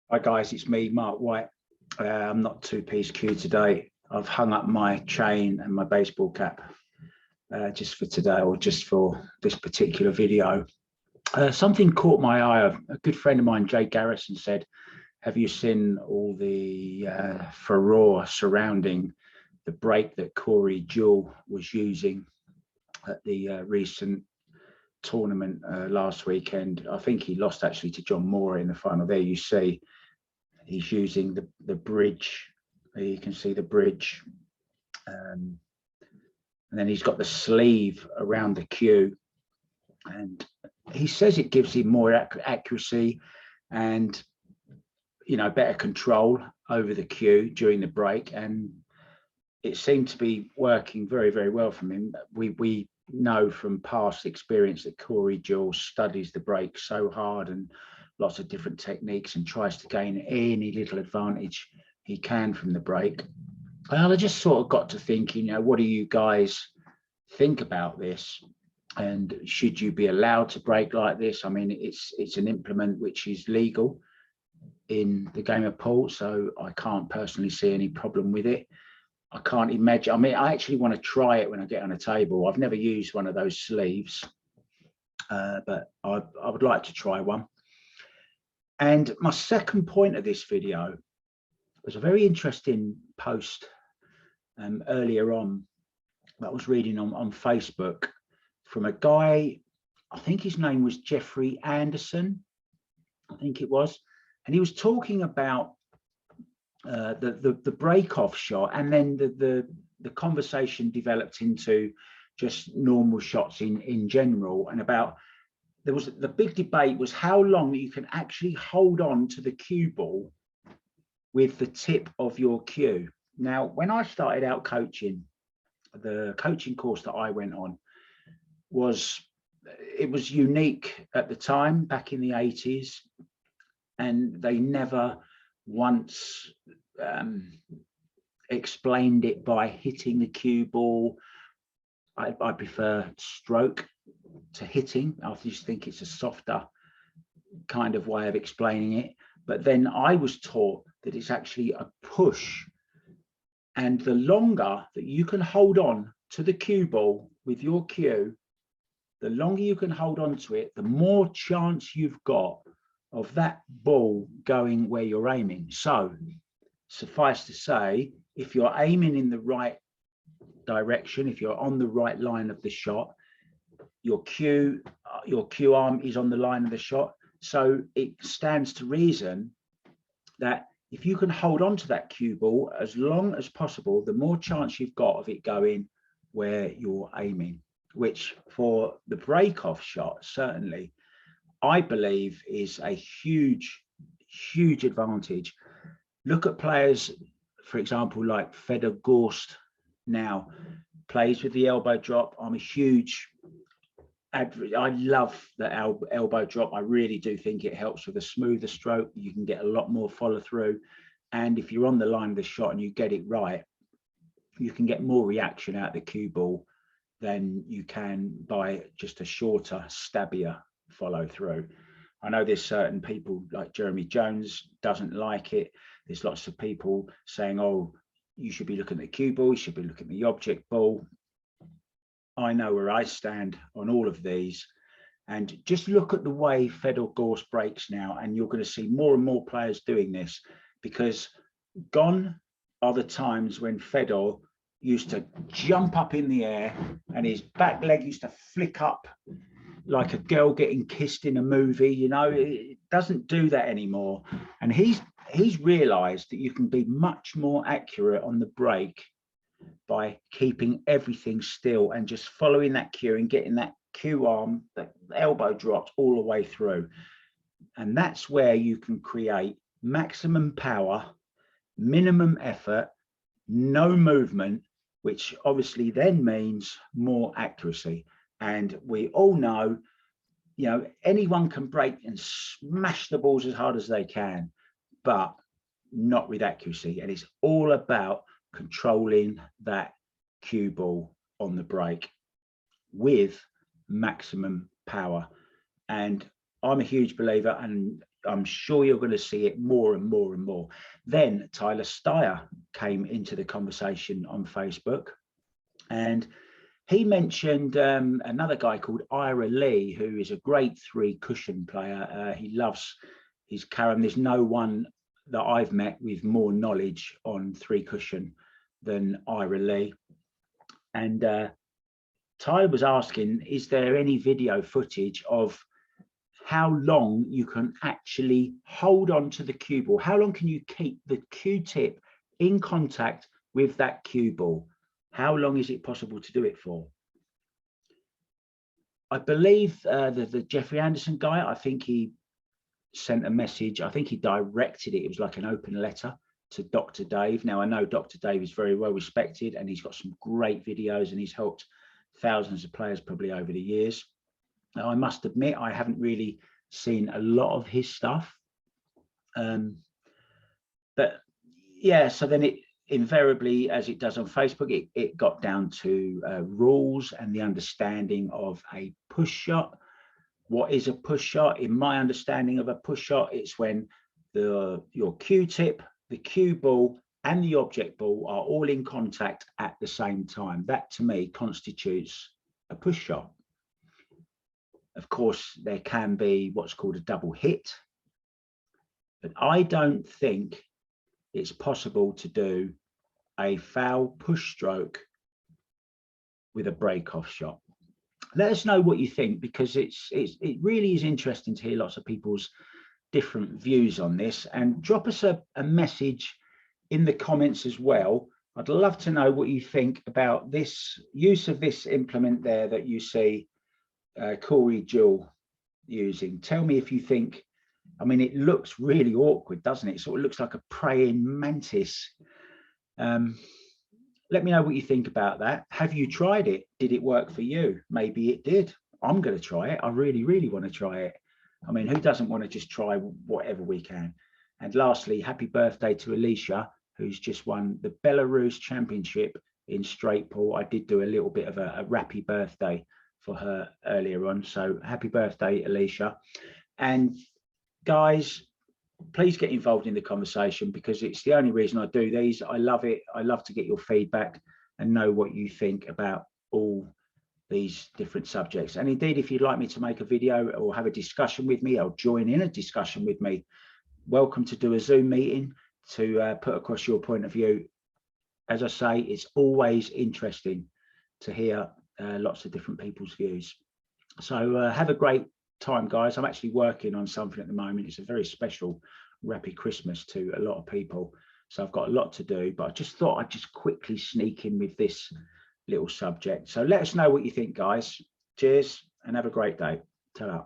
Hi guys, it's me, Mark White. I'm not two-piece Q today. I've hung up my chain and my baseball cap just for today, or just for this particular video. Something caught my eye. A good friend of mine, Jay Garrison, said, have you seen all the furore surrounding the break that Corey Deuel was using at the recent tournament last weekend? I think he lost actually to John Moore in the final. There you see he's using the bridge. You can see the bridge, and then he's got the sleeve around the cue, and he says it gives him more accuracy and better control over the cue during the break, and it seemed to be working very, very well for him. We know from past experience that Corey Deuel studies the break so hard and lots of different techniques and tries to gain any little advantage he can from the break. Well, I just sort of got to thinking, what do you guys think about this? And should you be allowed to break like this? I mean, it's an implement which is legal in the game of pool, so I can't personally see any problem with it. I can't imagine. I mean, I actually want to try it when I get on a table. I've never used one of those sleeves, but I would like to try one. And my second point of this video was a very interesting post earlier on that I was reading on Facebook from a guy, I think his name was Jeffrey Anderson, I think it was, and he was talking about the break-off shot, and then the conversation developed into just normal shots in general, and about the big debate was how long you can actually hold on to the cue ball with the tip of your cue. Now, when I started out coaching, the coaching course that I went on was unique at the time, back in the 80s, and they never once explained it by hitting the cue ball. I prefer stroke to hitting. I just think it's a softer kind of way of explaining it. But then I was taught that it's actually a push, and the longer that you can hold on to the cue ball with your cue, the longer you can hold on to it, the more chance you've got of that ball going where you're aiming. So suffice to say, if you're aiming in the right direction, if you're on the right line of the shot, your cue arm is on the line of the shot. So it stands to reason that if you can hold on to that cue ball as long as possible, the more chance you've got of it going where you're aiming, which for the break-off shot, certainly, I believe is a huge, huge advantage. Look at players, for example, like Fedor Gorst now plays with the elbow drop. I'm a huge I love the elbow drop. I really do think it helps with a smoother stroke. You can get a lot more follow through. And if you're on the line of the shot and you get it right, you can get more reaction out of the cue ball than you can by just a shorter, stabbier follow through. I know there's certain people like Jeremy Jones doesn't like it. There's lots of people saying, oh, you should be looking at the cue ball, you should be looking at the object ball. I know where I stand on all of these, and just look at the way Fedor Gorst breaks now, and you're going to see more and more players doing this, because gone are the times when Fedor used to jump up in the air and his back leg used to flick up like a girl getting kissed in a movie. It doesn't do that anymore, and he's realized that you can be much more accurate on the break by keeping everything still and just following that cue and getting that cue arm, the elbow dropped all the way through. And that's where you can create maximum power, minimum effort, no movement, which obviously then means more accuracy. And we all know, anyone can break and smash the balls as hard as they can, but not with accuracy. And it's all about controlling that cue ball on the break with maximum power. And I'm a huge believer, and I'm sure you're going to see it more and more and more. Then Tyler Steyer came into the conversation on Facebook, and he mentioned another guy called Ira Lee, who is a grade 3 cushion player. He loves his carom. There's no one that I've met with more knowledge on 3 cushion than Ira Lee. And Tyler was asking, is there any video footage of how long you can actually hold on to the cue ball? How long can you keep the cue tip in contact with that cue ball? How long is it possible to do it for? I believe the Jeffrey Anderson guy, I think he sent a message. I think he directed it. It was like an open letter to Dr. Dave. Now, I know Dr. Dave is very well respected, and he's got some great videos, and he's helped thousands of players probably over the years. Now, I must admit, I haven't really seen a lot of his stuff. But yeah, so then it invariably, as it does on Facebook, it got down to rules and the understanding of a push shot. What is a push shot? In my understanding of a push shot, it's when your cue tip, the cue ball, and the object ball are all in contact at the same time. That, to me, constitutes a push shot. Of course, there can be what's called a double hit, but I don't think it's possible to do a foul push stroke with a break-off shot. Let us know what you think, because it really is interesting to hear lots of people's different views on this, and drop us a message in the comments as well. I'd love to know what you think about this use of this implement there that you see Corey Deuel using. Tell me if you think, I mean, it looks really awkward, doesn't it? It sort of looks like a praying mantis. Let me know what you think about that. Have you tried it? Did it work for you? Maybe it did. I'm going to try it. I really, really want to try it. I mean, who doesn't want to just try whatever we can? And lastly, happy birthday to Alicia, who's just won the Belarus Championship in straight pull. I did do a little bit of a rappy birthday for her earlier on. So happy birthday, Alicia. And guys, please get involved in the conversation, because it's the only reason I do these. I love it. I love to get your feedback and know what you think about all these different subjects. And indeed, if you'd like me to make a video or have a discussion with me, or join in a discussion with me, welcome to do a Zoom meeting to put across your point of view. As I say, it's always interesting to hear lots of different people's views. So have a great time, guys. I'm actually working on something at the moment. It's a very special Rappy Christmas to a lot of people, so I've got a lot to do, but I just thought I'd just quickly sneak in with this little subject. So let us know what you think, guys. Cheers and have a great day. Ta-ra.